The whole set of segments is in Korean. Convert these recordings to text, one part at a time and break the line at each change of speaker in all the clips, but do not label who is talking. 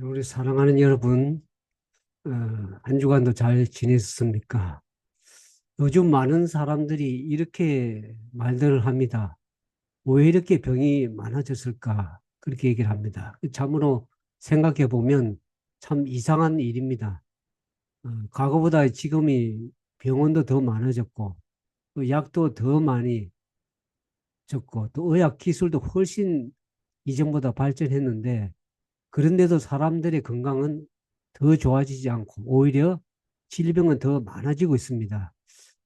우리 사랑하는 여러분, 어, 한 주간도 잘 지냈습니까? 요즘 많은 사람들이 이렇게 말들을 합니다. 왜 이렇게 병이 많아졌을까? 그렇게 얘기를 합니다. 참으로 생각해 보면 참 이상한 일입니다. 과거보다 지금이 병원도 더 많아졌고, 또 약도 더 많이 졌고, 또 의학 기술도 훨씬 이전보다 발전했는데, 그런데도 사람들의 건강은 더 좋아지지 않고 오히려 질병은 더 많아지고 있습니다.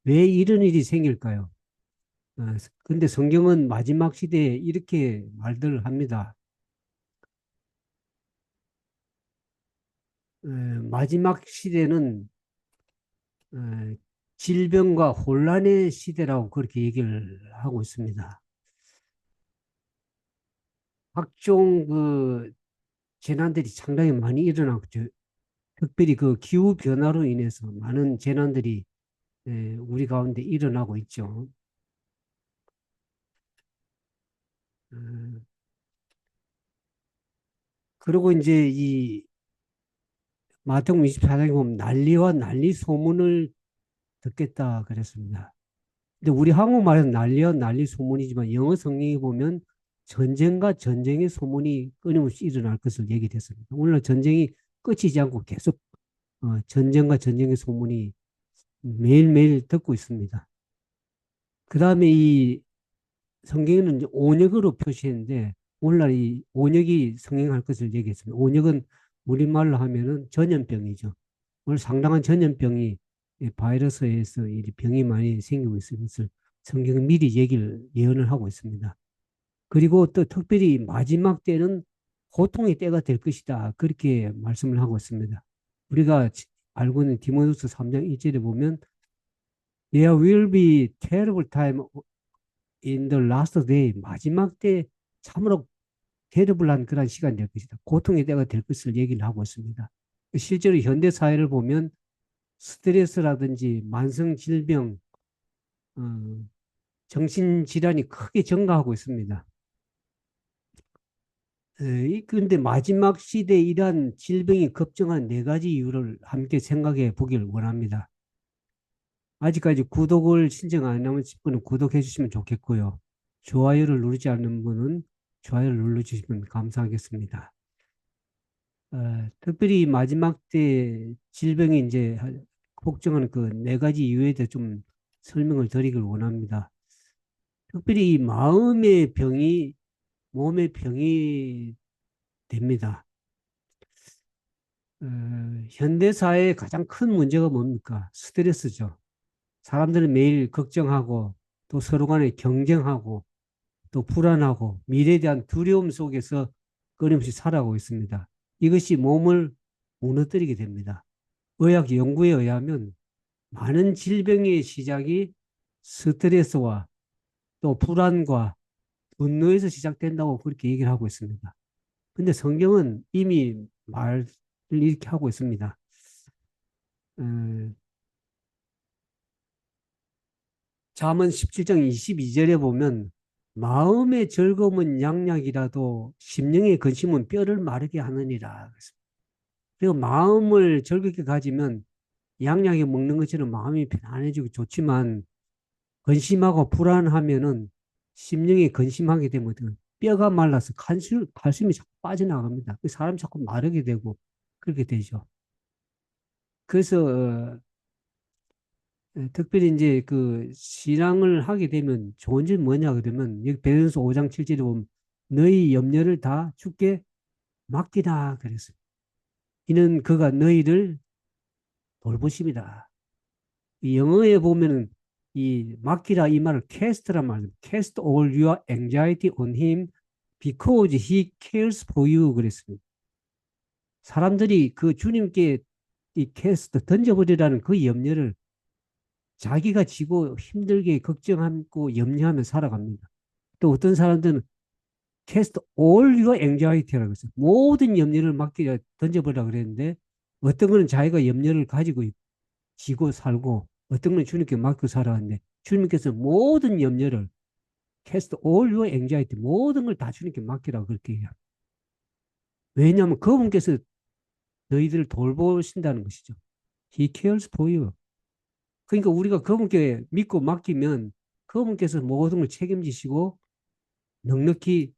왜 이런 일이 생길까요? 근데 성경은 마지막 시대에 이렇게 말들을 합니다. 마지막 시대는 질병과 혼란의 시대라고 그렇게 얘기를 하고 있습니다. 각종 그 재난들이 상당히 많이 일어나고 있죠. 특별히 그 기후 변화로 인해서 많은 재난들이 우리 가운데 일어나고 있죠. 음, 그리고 이제 이 마태복음 24장에 보면 난리와 난리 소문을 듣겠다 그랬습니다. 근데 우리 한국말은 난리와 난리 소문이지만 영어 성경에 보면 전쟁과 전쟁의 소문이 끊임없이 일어날 것을 얘기했습니다. 오늘날 전쟁이 끝이지 않고 계속 전쟁과 전쟁의 소문이 매일매일 듣고 있습니다. 그 다음에 이 성경에는 이제 온역으로 표시했는데 오늘날 이 온역이 성행할 것을 얘기했습니다. 온역은 우리말로 하면은 전염병이죠. 오늘 상당한 전염병이 바이러스에서 이 병이 많이 생기고 있을 것을 성경은 미리 얘기를 예언을 하고 있습니다. 그리고 또 특별히 마지막 때는 고통의 때가 될 것이다. 그렇게 말씀을 하고 있습니다. 우리가 알고 있는 디모데후서 3장 1절에 보면 There will be terrible time in the last day. 마지막 때 참으로 테러블한 그런 시간이 될 것이다. 고통의 때가 될 것을 얘기를 하고 있습니다. 실제로 현대 사회를 보면 스트레스라든지 만성 질병, 어, 정신질환이 크게 증가하고 있습니다. 그런데 마지막 시대에 이러한 질병이 급증한 네 가지 이유를 함께 생각해 보길 원합니다. 아직까지 구독을 신청 안 하면 분은 구독해 주시면 좋겠고요. 좋아요를 누르지 않는 분은 좋아요를 눌러주시면 감사하겠습니다. 특별히 마지막 때 질병이 이제 폭증하는 그 네 가지 이유에 대해 좀 설명을 드리길 원합니다. 특별히 이 마음의 병이 몸의 병이 됩니다. 어, 현대 사회의 가장 큰 문제가 뭡니까? 스트레스죠. 사람들은 매일 걱정하고 또 서로 간에 경쟁하고 또 불안하고 미래에 대한 두려움 속에서 끊임없이 살아가고 있습니다. 이것이 몸을 무너뜨리게 됩니다. 의학 연구에 의하면 많은 질병의 시작이 스트레스와 또 불안과 분노에서 시작된다고 그렇게 얘기를 하고 있습니다. 근데 성경은 이미 말을 이렇게 하고 있습니다. 음, 잠언 17장 22절에 보면 마음의 즐거움은 양약이라도 심령의 근심은 뼈를 마르게 하느니라. 그리고 마음을 즐겁게 가지면 양약에 먹는 것처럼 마음이 편안해지고 좋지만 근심하고 불안하면은 심령이 근심하게 되면 뼈가 말라서 칼슘이 자꾸 빠져나갑니다. 그 사람 자꾸 마르게 되고 그렇게 되죠. 그래서 특별히 이제 그 신앙을 하게 되면 좋은 점이 뭐냐 그러면 여기 베드로서 5장 7절에 보면 너희 염려를 다 주께 맡기라 그랬어요. 이는 그가 너희를 돌보십니다. 이 영어에 보면은 이 맡기라 이 말을 cast란 말입니다. Cast all your anxiety on him because he cares for you 그랬습니다. 사람들이 그 주님께 이 cast 던져버리라는 그 염려를 자기가 지고 힘들게 걱정하고 염려하며 살아갑니다. 또 어떤 사람들은 cast all your anxiety라고 했어요. 모든 염려를 맡기라 던져버리라 그랬는데 어떤 거는 자기가 염려를 가지고 지고 살고 어떤 건 주님께 맡고 살아왔는데 주님께서 모든 염려를 cast all your anxiety 모든 걸 다 주님께 맡기라고 그렇게 얘기합니다. 왜냐하면 그분께서 너희들을 돌보신다는 것이죠. He cares for you. 그러니까 우리가 그분께 믿고 맡기면 그분께서 모든 걸 책임지시고 넉넉히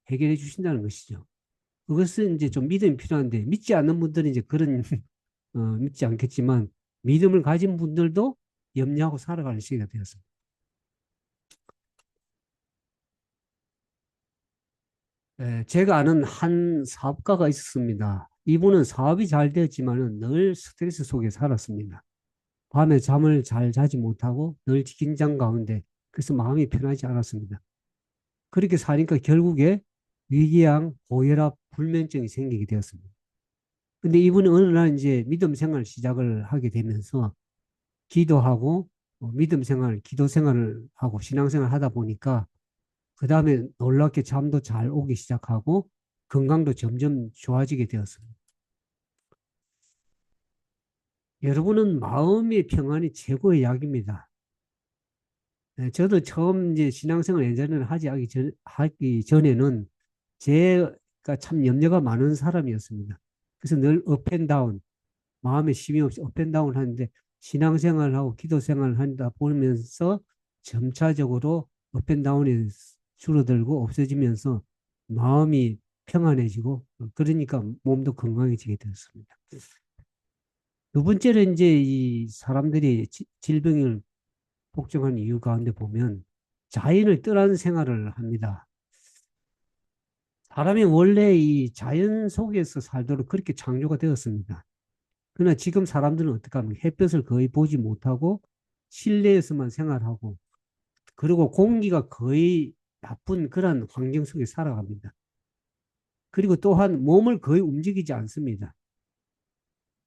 해결해 주신다는 것이죠. 그것은 이제 좀 믿음이 필요한데 믿지 않는 분들은 이제 그런 믿지 않겠지만 믿음을 가진 분들도 염려하고 살아가는 시기가 되었습니다. 제가 아는 한 사업가가 있었습니다. 이분은 사업이 잘 되었지만은 늘 스트레스 속에 살았습니다. 밤에 잠을 잘 자지 못하고 늘 긴장 가운데 그래서 마음이 편하지 않았습니다. 그렇게 사니까 결국에 위궤양, 고혈압, 불면증이 생기게 되었습니다. 근데 이분은 어느 날 이제 믿음 생활 시작을 하게 되면서 기도하고 믿음 생활, 기도 생활을 하고 신앙 생활 하다 보니까 그 다음에 놀랍게 잠도 잘 오기 시작하고 건강도 점점 좋아지게 되었습니다. 여러분은 마음의 평안이 최고의 약입니다. 네, 저도 처음 이제 신앙생활 예전에는 하기 전에는 제가 참 염려가 많은 사람이었습니다. 그래서 늘 업앤다운, 마음에 쉼이 없이 업앤다운 하는데 신앙생활하고 기도생활을 한다 보면서 점차적으로 업앤다운이 줄어들고 없어지면서 마음이 평안해지고 그러니까 몸도 건강해지게 되었습니다. 두 번째로 이제 이 사람들이 질병을 복종한 이유 가운데 보면 자연을 떠난 생활을 합니다. 사람이 원래 이 자연 속에서 살도록 그렇게 창조가 되었습니다. 그러나 지금 사람들은 어떻게 하면 햇볕을 거의 보지 못하고 실내에서만 생활하고 그리고 공기가 거의 나쁜 그런 환경 속에 살아갑니다. 그리고 또한 몸을 거의 움직이지 않습니다.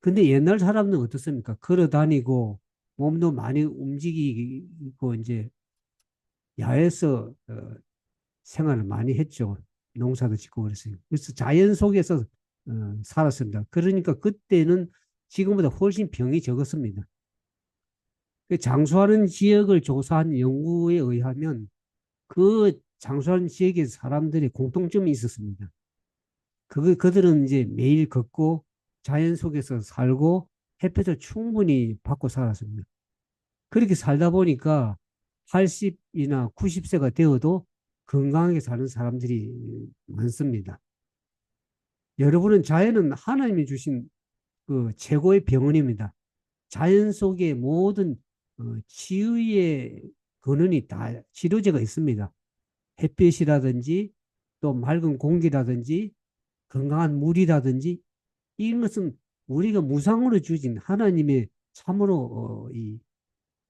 근데 옛날 사람들은 어떻습니까? 걸어 다니고 몸도 많이 움직이고 이제 야외에서 생활을 많이 했죠. 농사도 짓고 그랬어요. 그래서 자연 속에서 살았습니다. 그러니까 그때는 지금보다 훨씬 병이 적었습니다. 그 장수하는 지역을 조사한 연구에 의하면 그 장수하는 지역의 사람들의 공통점이 있었습니다. 그들은 이제 매일 걷고 자연 속에서 살고 햇볕을 충분히 받고 살았습니다. 그렇게 살다 보니까 80이나 90세가 되어도 건강하게 사는 사람들이 많습니다. 여러분은 자연은 하나님이 주신 그 최고의 병원입니다. 자연 속에 모든 치유의 근원이 다 치료제가 있습니다. 햇빛이라든지 또 맑은 공기라든지 건강한 물이라든지 이런 것은 우리가 무상으로 주신 하나님의 참으로 이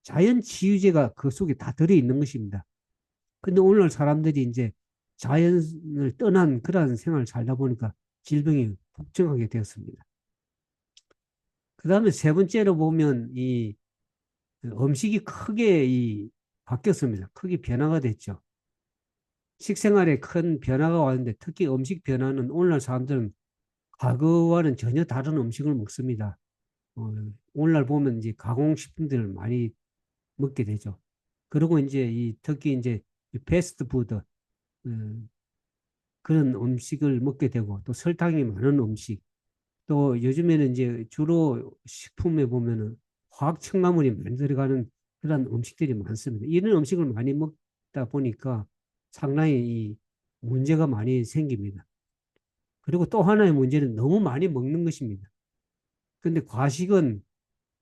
자연 치유제가 그 속에 다 들어있는 것입니다. 근데 오늘 사람들이 이제 자연을 떠난 그러한 생활을 살다 보니까 질병이 폭증하게 되었습니다. 그 다음에 세 번째로 보면 이 음식이 크게 바뀌었습니다. 크게 변화가 됐죠. 식생활에 큰 변화가 왔는데 특히 음식 변화는 오늘날 사람들은 과거와는 전혀 다른 음식을 먹습니다. 오늘날 보면 이제 가공식품들을 많이 먹게 되죠. 그리고 이제 특히 이제 패스트푸드 그런 음식을 먹게 되고 또 설탕이 많은 음식 또 요즘에는 이제 주로 식품에 보면은 화학 첨가물이 많이 들어가는 그런 음식들이 많습니다. 이런 음식을 많이 먹다 보니까 상당히 문제가 많이 생깁니다. 그리고 또 하나의 문제는 너무 많이 먹는 것입니다. 근데 과식은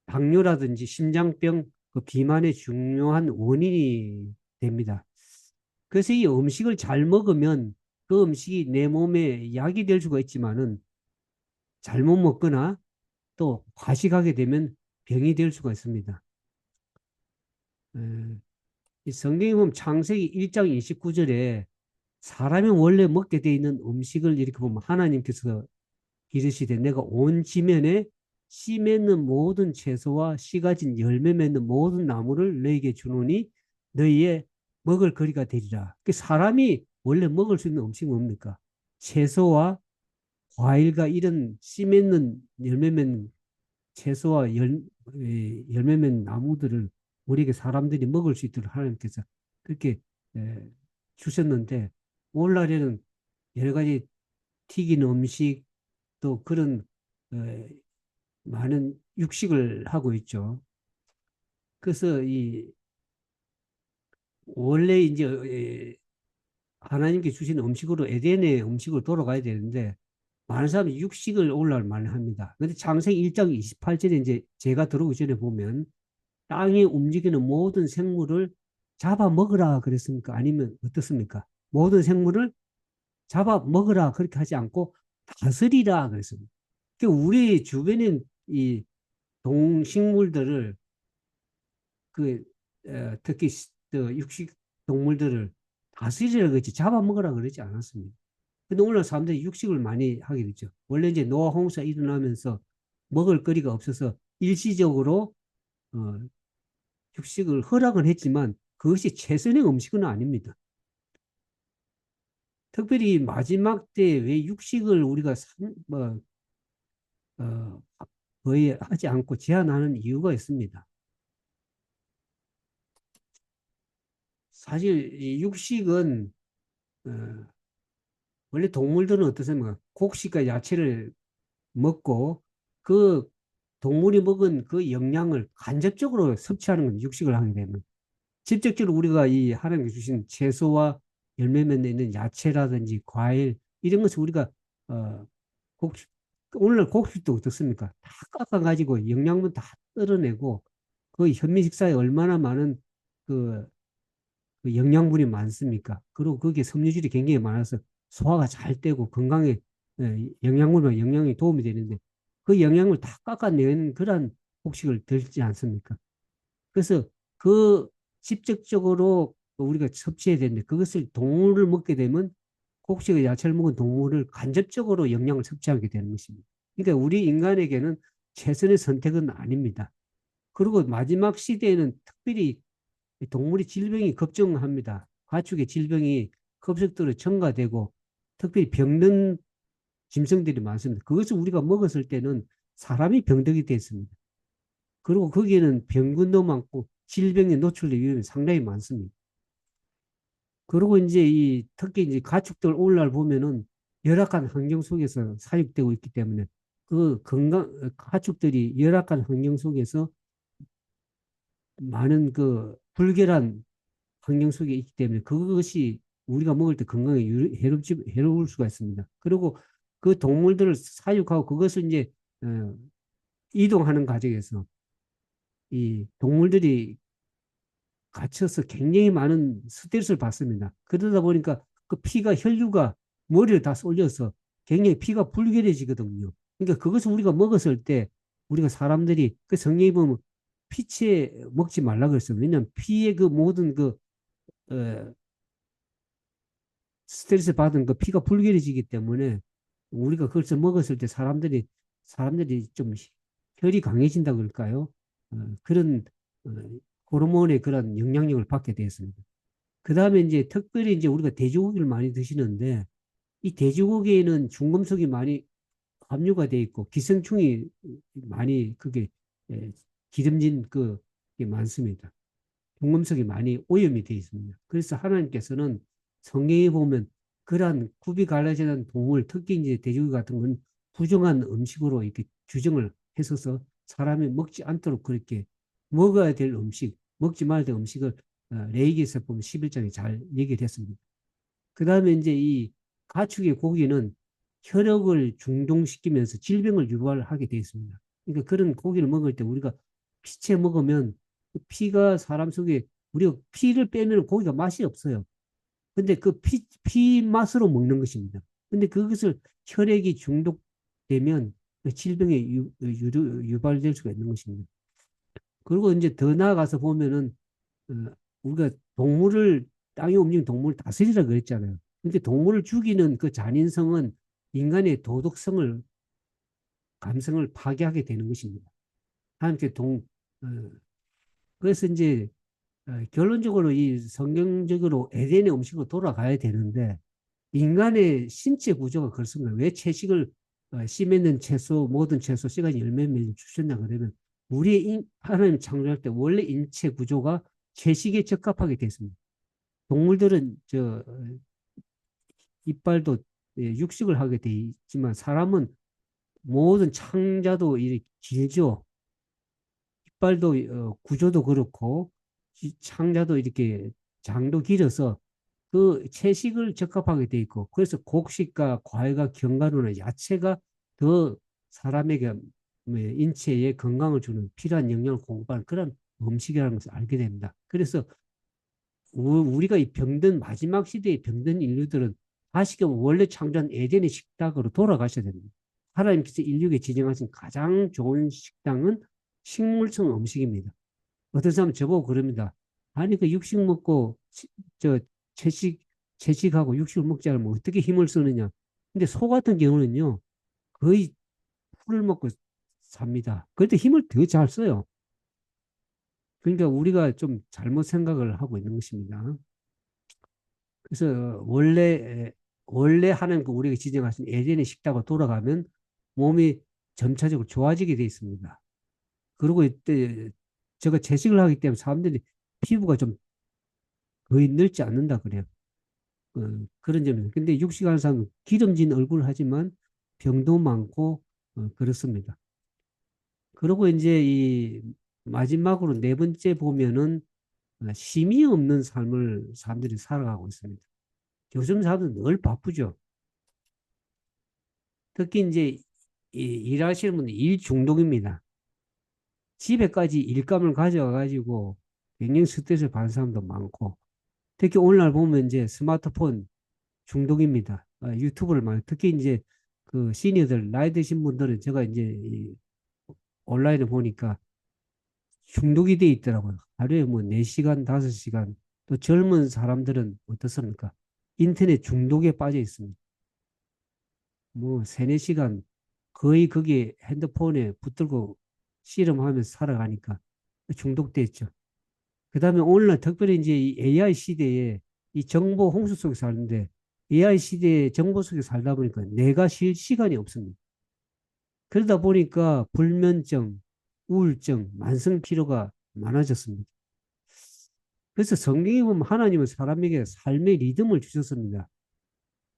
당뇨라든지 심장병, 그 비만의 중요한 원인이 됩니다. 그래서 이 음식을 잘 먹으면 그 음식이 내 몸에 약이 될 수가 있지만은 잘못 먹거나 또 과식하게 되면 병이 될 수가 있습니다. 이 성경에 보면 창세기 1장 29절에 사람이 원래 먹게 돼 있는 음식을 이렇게 보면 하나님께서 이르시되 내가 온 지면에 씨 맺는 모든 채소와 씨 가진 열매 맺는 모든 나무를 너에게 주노니 너희의 먹을 거리가 되리라. 그 사람이 원래 먹을 수 있는 음식은 뭡니까? 채소와 과일과 이런 씨 맺는 열매 맺는 채소와 열매 맺는 나무들을 우리에게 사람들이 먹을 수 있도록 하나님께서 그렇게 주셨는데 오늘날에는 여러 가지 튀긴 음식 또 그런 어, 많은 육식을 하고 있죠. 그래서 이 원래 이제 하나님께 주신 음식으로 에덴의 음식으로 돌아가야 되는데 많은 사람이 육식을 오늘날 많이 합니다. 근데 창세기 1장 28절에 이제 제가 들어오기 전에 보면 땅에 움직이는 모든 생물을 잡아 먹으라 그랬습니까? 아니면 어떻습니까? 모든 생물을 잡아 먹으라 그렇게 하지 않고 다스리라 그랬습니다. 그러니까 우리 주변인 이 동식물들을 그 특히 육식 동물들을 다스리라 그랬지 잡아먹으라 그러지 않았습니다. 근데 오늘 사람들이 육식을 많이 하게 됐죠. 원래 이제 노아 홍수가 일어나면서 먹을 거리가 없어서 일시적으로 어, 육식을 허락은 했지만 그것이 최선의 음식은 아닙니다. 특별히 마지막 때 왜 육식을 우리가 어, 거의 하지 않고 제한하는 이유가 있습니다. 사실 이 육식은 어, 원래 동물들은 어떻습니까? 곡식과 야채를 먹고 그 동물이 먹은 그 영양을 간접적으로 섭취하는 건 육식을 하게 되면 직접적으로 우리가 이 하나님께 주신 채소와 열매 맺는 있는 야채라든지 과일 이런 것을 우리가 어, 곡식 오늘날 곡식도 어떻습니까? 다 깎아가지고 영양분 다 떨어내고 그 현미 식사에 얼마나 많은 그, 그 영양분이 많습니까? 그리고 거기에 섬유질이 굉장히 많아서 소화가 잘 되고 건강에 영양분과 영양이 도움이 되는데 그 영양을 다 깎아내는 그런 곡식을 들지 않습니까? 그래서 그 직접적으로 우리가 섭취해야 되는데 그것을 동물을 먹게 되면 곡식의 야채를 먹은 동물을 간접적으로 영양을 섭취하게 되는 것입니다. 그러니까 우리 인간에게는 최선의 선택은 아닙니다. 그리고 마지막 시대에는 특별히 동물의 질병이 급증합니다. 가축의 질병이 급속도로 증가되고 특별히 병든 짐승들이 많습니다. 그것을 우리가 먹었을 때는 사람이 병들게 됐습니다. 그리고 거기에는 병균도 많고 질병에 노출될 위험이 상당히 많습니다. 그리고 이제 이 특히 이제 가축들 오늘날 보면은 열악한 환경 속에서 사육되고 있기 때문에 그 건강 가축들이 열악한 환경 속에서 많은 그 불결한 환경 속에 있기 때문에 그것이 우리가 먹을 때 건강에 해로울 수가 있습니다. 그리고 그 동물들을 사육하고 그것을 이제 어, 이동하는 과정에서 이 동물들이 갇혀서 굉장히 많은 스트레스를 받습니다. 그러다 보니까 그 피가 혈류가 머리를 다 쏠려서 굉장히 피가 불결해지거든요. 그러니까 그것을 우리가 먹었을 때 우리가 사람들이 그 성경에 보면 피채 먹지 말라 그랬어요. 왜냐하면 피의 그 모든 그 어, 스트레스 받은 그 피가 불결해지기 때문에 우리가 그것을 먹었을 때 사람들이 좀 혈이 강해진다 그럴까요? 그런 어, 호르몬의 그런 영향력을 받게 되었습니다. 그 다음에 이제 특별히 이제 우리가 돼지고기를 많이 드시는데 이 돼지고기에는 중금속이 많이 함유가 돼 있고 기생충이 많이 그게 예, 기름진 그게 많습니다. 중금속이 많이 오염이 되어 있습니다. 그래서 하나님께서는 성경에 보면 그러한 굽이 갈라지는 동물, 특히 이제 돼지고기 같은 건 부정한 음식으로 이렇게 규정을 했어서 사람이 먹지 않도록 그렇게 먹어야 될 음식, 먹지 말아야 될 음식을 레위기에서 보면 11장에 잘 얘기를 했습니다. 그 다음에 이제 이 가축의 고기는 혈액을 중동시키면서 질병을 유발하게 되어 있습니다. 그러니까 그런 고기를 먹을 때 우리가 피채 먹으면 그 피가 사람 속에 우리가 피를 빼면 고기가 맛이 없어요. 근데 그 피 맛으로 먹는 것입니다. 근데 그것을 혈액이 중독되면 그 질병에 유발될 수가 있는 것입니다. 그리고 이제 더 나아가서 보면은 어, 우리가 동물을 땅에 움직이는 동물을 다스리라 그랬잖아요. 그러니까 동물을 죽이는 그 잔인성은 인간의 도덕성을 감성을 파괴하게 되는 것입니다. 하나님께 어, 그래서 이제 결론적으로 이 성경적으로 에덴의 음식으로 돌아가야 되는데 인간의 신체 구조가 그렇습니다. 왜 채식을 씨 맺는 채소, 모든 채소, 씨가 열매 맺는 주셨냐 그러면 우리의 하나님 창조할 때 원래 인체 구조가 채식에 적합하게 됐습니다. 동물들은 이빨도 육식을 하게 돼 있지만 사람은 모든 창자도 이렇게 길죠. 이빨도 구조도 그렇고 창자도 이렇게 장도 길어서 그 채식을 적합하게 돼 있고 그래서 곡식과 과일과 견과류나 야채가 더 사람에게 인체에 건강을 주는 필요한 영양을 공급하는 그런 음식이라는 것을 알게 됩니다. 그래서 우리가 이 병든 마지막 시대의 병든 인류들은 다시금 원래 창조한 에덴의 식탁으로 돌아가셔야 됩니다. 하나님께서 인류에게 지정하신 가장 좋은 식당은 식물성 음식입니다. 어떤 사람은 저보고 그럽니다. 아니 그 육식 먹고 저 채식 채식하고 육식을 먹지 않으면 어떻게 힘을 쓰느냐. 근데 소 같은 경우는요 거의 풀을 먹고 삽니다. 그런데 힘을 더 잘 써요. 그러니까 우리가 좀 잘못 생각을 하고 있는 것입니다. 그래서 원래 하는 그 우리가 지정하신 에덴의 식탁으로 돌아가면 몸이 점차적으로 좋아지게 돼 있습니다. 그리고 이때 제가 채식을 하기 때문에 사람들이 피부가 좀 거의 늙지 않는다 그래요. 그런 점입니다. 근데 육식하는 사람은 기름진 얼굴을 하지만 병도 많고 그렇습니다. 그리고 이제 이 마지막으로 네 번째 보면은 쉼이 없는 삶을 사람들이 살아가고 있습니다. 요즘 사람들은 늘 바쁘죠. 특히 이제 일하시는 분들 일 중독입니다. 집에까지 일감을 가져와 가지고 굉장히 스트레스를 받는 사람도 많고 특히 오늘날 보면 이제 스마트폰 중독입니다. 유튜브를 많이 특히 이제 그 시니어들 나이 드신 분들은 제가 이제 온라인에 보니까 중독이 돼 있더라고요. 하루에 뭐 4시간, 5시간 또 젊은 사람들은 어떻습니까? 인터넷 중독에 빠져 있습니다. 뭐 3, 4시간 거의 거기에 핸드폰에 붙들고 씨름하면서 살아가니까 중독돼 있죠. 그 다음에 오늘날 특별히 이제 이 AI 시대에 이 정보 홍수 속에 사는데 AI 시대에 정보 속에 살다 보니까 내가 쉴 시간이 없습니다. 그러다 보니까 불면증, 우울증, 만성 피로가 많아졌습니다. 그래서 성경에 보면 하나님은 사람에게 삶의 리듬을 주셨습니다.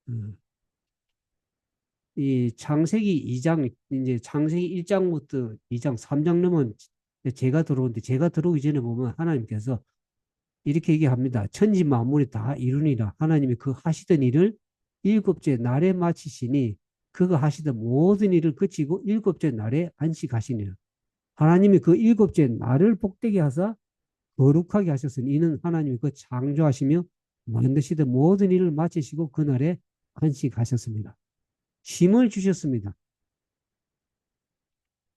음, 이 창세기 2장, 이제 창세기 1장부터 2장, 3장 넘은 제가 들어오는데 제가 들어오기 전에 보면 하나님께서 이렇게 얘기합니다. 천지 만물이 다 이루니라. 하나님이 그 하시던 일을 일곱째 날에 마치시니 그가 하시던 모든 일을 그치고 일곱째 날에 안식하시니라. 하나님이 그 일곱째 날을 복되게 하사 거룩하게 하셨으니 이는 하나님이 그 창조하시며 만드시던 모든 일을 마치시고 그날에 안식하셨습니다. 쉼을 주셨습니다.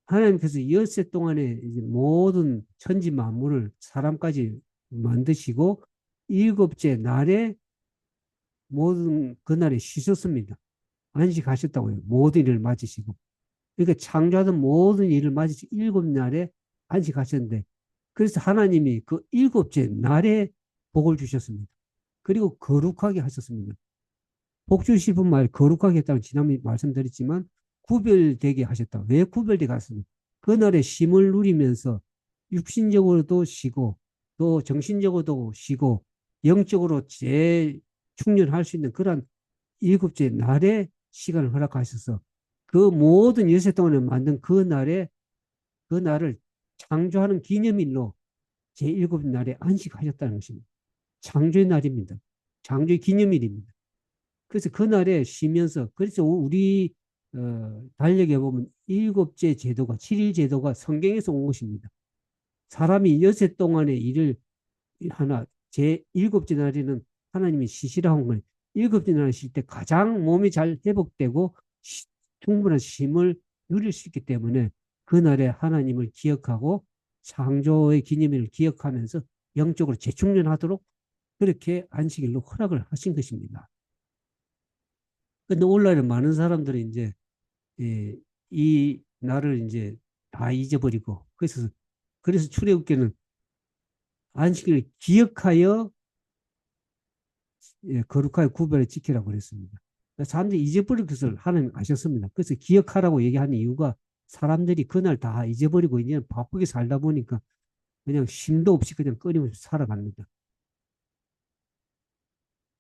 하나님께서 엿새 동안에 이제 모든 천지 만물을 사람까지 만드시고 일곱째 날에 모든 그날에 쉬셨습니다. 안식하셨다고요. 모든 일을 마치시고. 그러니까 창조하던 모든 일을 마치시고 일곱 날에 안식하셨는데 그래서 하나님이 그 일곱째 날에 복을 주셨습니다. 그리고 거룩하게 하셨습니다. 복 주실 말 거룩하게 했다고 지난번에 말씀드렸지만 구별되게 하셨다. 왜 구별되게 하셨습니까? 그날의 쉼을 누리면서 육신적으로도 쉬고 또 정신적으로도 쉬고 영적으로 재충전할 수 있는 그런 일곱째 날에 시간을 허락하셔서 그 모든 여세 동안에 만든 그 날을 창조하는 기념일로 제7곱 날에 안식하셨다는 것입니다. 창조의 날입니다. 창조의 기념일입니다. 그래서 그날에 쉬면서 그래서 우리 달력에 보면 일곱째 제도가 7일 제도가 성경에서 온 것입니다. 사람이 여세 동안의 일을 하나 제 일곱째 날에는 하나님이 쉬시라고 한 거예요. 일곱째 날에 쉴 때 가장 몸이 잘 회복되고 충분한 쉼을 누릴 수 있기 때문에 그날에 하나님을 기억하고 창조의 기념일을 기억하면서 영적으로 재충전하도록 그렇게 안식일로 허락을 하신 것입니다. 근데 오늘날에 많은 사람들이 이제 예, 이 날을 이제 다 잊어버리고 그래서 출애굽기는 안식일을 기억하여 거룩하게 구별해 지키라고 그랬습니다. 사람들이 잊어버릴 것을 하나님 아셨습니다. 그래서 기억하라고 얘기하는 이유가 사람들이 그날 다 잊어버리고 이제 바쁘게 살다 보니까 그냥 쉼도 없이 그냥 끊임없이 살아갑니다.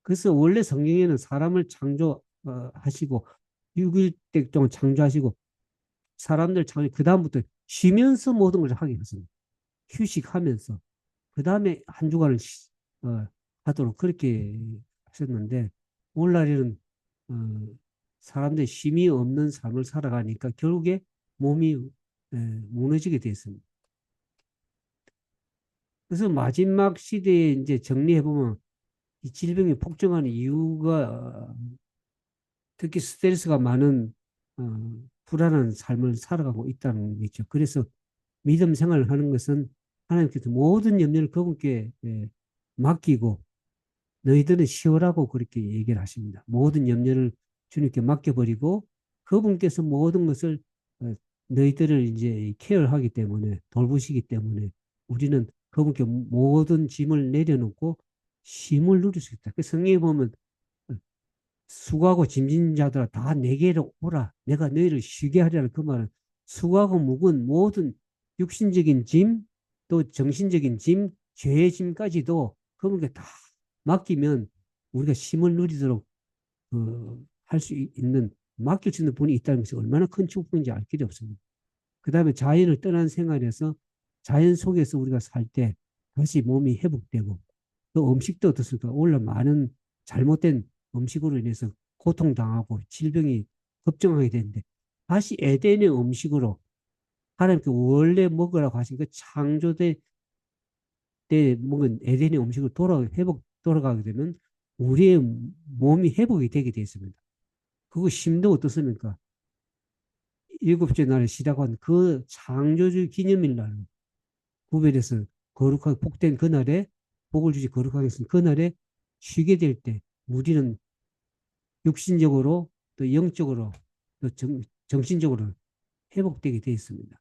그래서 원래 성경에는 사람을 창조하시고 6일 동안 창조하시고 사람들 참 그다음부터 쉬면서 모든 걸 하게 했습니다. 휴식하면서. 그다음에 한 주간을 하도록 그렇게 하셨는데 오늘날에는 어, 사람들이 쉼이 없는 삶을 살아가니까 결국에 몸이 무너지게 됐습니다. 그래서 마지막 시대에 이제 정리해 보면 이 질병이 폭증하는 이유가 특히 스트레스가 많은 불안한 삶을 살아가고 있다는 거죠. 그래서 믿음 생활을 하는 것은 하나님께서 모든 염려를 그분께 맡기고 너희들은 쉬어라고 그렇게 얘기를 하십니다. 모든 염려를 주님께 맡겨버리고 그분께서 모든 것을 어, 너희들을 이제 케어하기 때문에 돌보시기 때문에 우리는 그분께 모든 짐을 내려놓고 쉼을 누릴 수 있다. 그 성경에 보면 수고하고 짐진 자들아 다 내게로 오라. 내가 너희를 쉬게 하리라는 그 말은 수고하고 묵은 모든 육신적인 짐, 또 정신적인 짐, 죄의 짐까지도 그분께 다 맡기면 우리가 쉼을 누리도록 할 수 있는 맡길 수 있는 분이 있다는 것이 얼마나 큰 축복인지 알 길이 없습니다. 그 다음에 자연을 떠난 생활에서 자연 속에서 우리가 살 때 다시 몸이 회복되고 또 음식도 어떻습니까? 원래 많은 잘못된 음식으로 인해서 고통당하고 질병이 급증하게 되는데 다시 에덴의 음식으로 하나님께 원래 먹으라고 하신 그 창조대 때 먹은 에덴의 음식을 돌아가게 되면 우리의 몸이 회복이 되게 되어 있습니다. 그거 심도 어떻습니까? 일곱째 날에 시작한 그 창조주 기념일 날 구별해서 거룩하게 복된 그날에 복을 주시 거룩하게 했은 그날에 쉬게 될 때 우리는 육신적으로 또 영적으로 또 정신적으로 회복되게 되어 있습니다.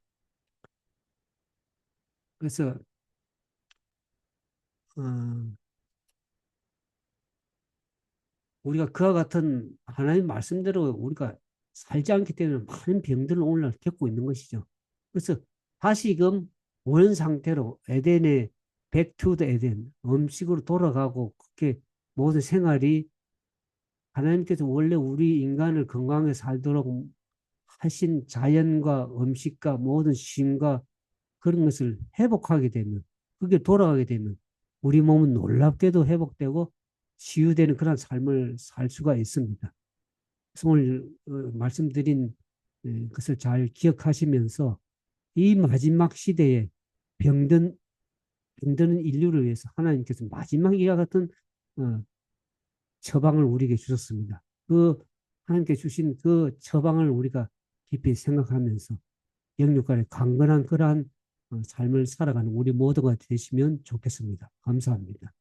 그래서 어, 우리가 그와 같은 하나님 말씀대로 우리가 살지 않기 때문에 많은 병들을 오늘날 겪고 있는 것이죠. 그래서 다시금 원 상태로 에덴의 백투더 에덴 음식으로 돌아가고 그렇게 모든 생활이 하나님께서 원래 우리 인간을 건강하게 살도록 하신 자연과 음식과 모든 쉼과 그런 것을 회복하게 되면 그게 돌아가게 되면 우리 몸은 놀랍게도 회복되고 치유되는 그런 삶을 살 수가 있습니다. 그래서 오늘 말씀드린 것을 잘 기억하시면서 이 마지막 시대에 병든 병드는 인류를 위해서 하나님께서 마지막 이와 같은 어, 처방을 우리에게 주셨습니다. 그 하나님께 주신 그 처방을 우리가 깊이 생각하면서 영육간의 강건한 그러한 삶을 살아가는 우리 모두가 되시면 좋겠습니다. 감사합니다.